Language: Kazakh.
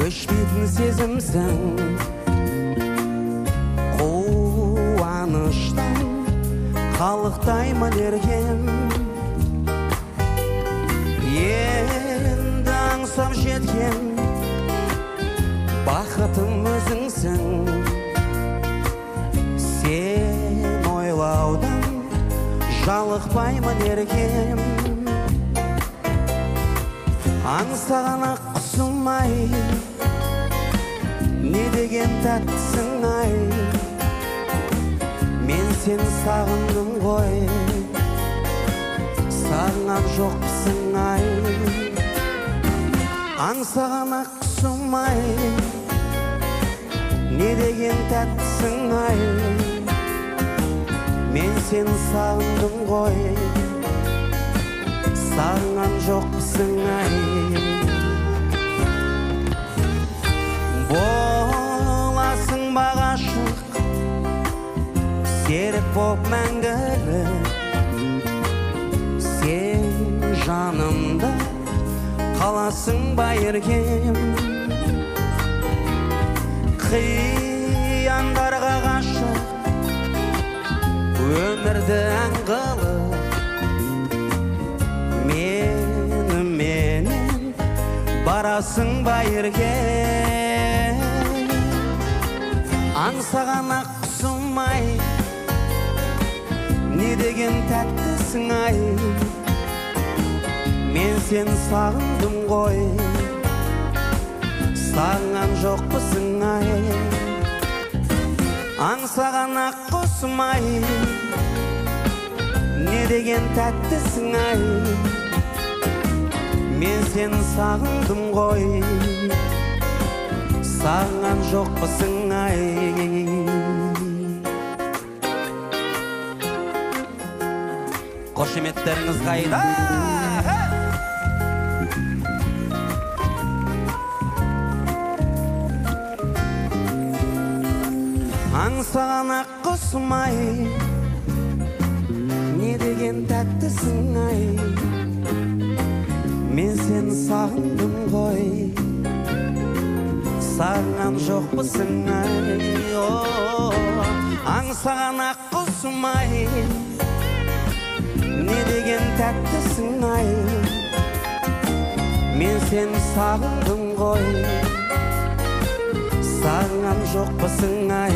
өшпейтін сезімсің, қуаныштан қалықтаймын еркем. Енді аңсап жеткен бақытым өзіңсің. Сен ойлаудан жалықпаймын еркем. Аңсағана құсым-ай, не деген тәттісің ай. Мен сен сағындым ғой, сағынған жоқпысың ай. Аңсағана құсым-ай, не деген тәттісің ай. Мен сен сағындым ғой, сағынған жоқпысың ай. Боласың бағашық, серік боп мәңгілі. Сен жанымда қаласың ба еркем. Қияндарға ғашық, өмірді ән қылып, менімен барасың ба еркем. Аңсағана құсым-ай, не деген тәттісің ай. Мен сен сағындым ғой, сағынған жоқпысың ай. Аңсағана құсым-ай, не деген тәттісің ай. Мен сен сағындым ғой, сағынған жоқпысың ай. Қошеметтеріңіз қайда? Аңсағана құсым-ай, не деген тәттісің ай. Мен сен сағындым ғой, сағынған жоқпысың ай. Аңсағана құсым-ай, не деген тәттісің ай. Мен сен сағындым ғой, сағынған жоқпысың ай.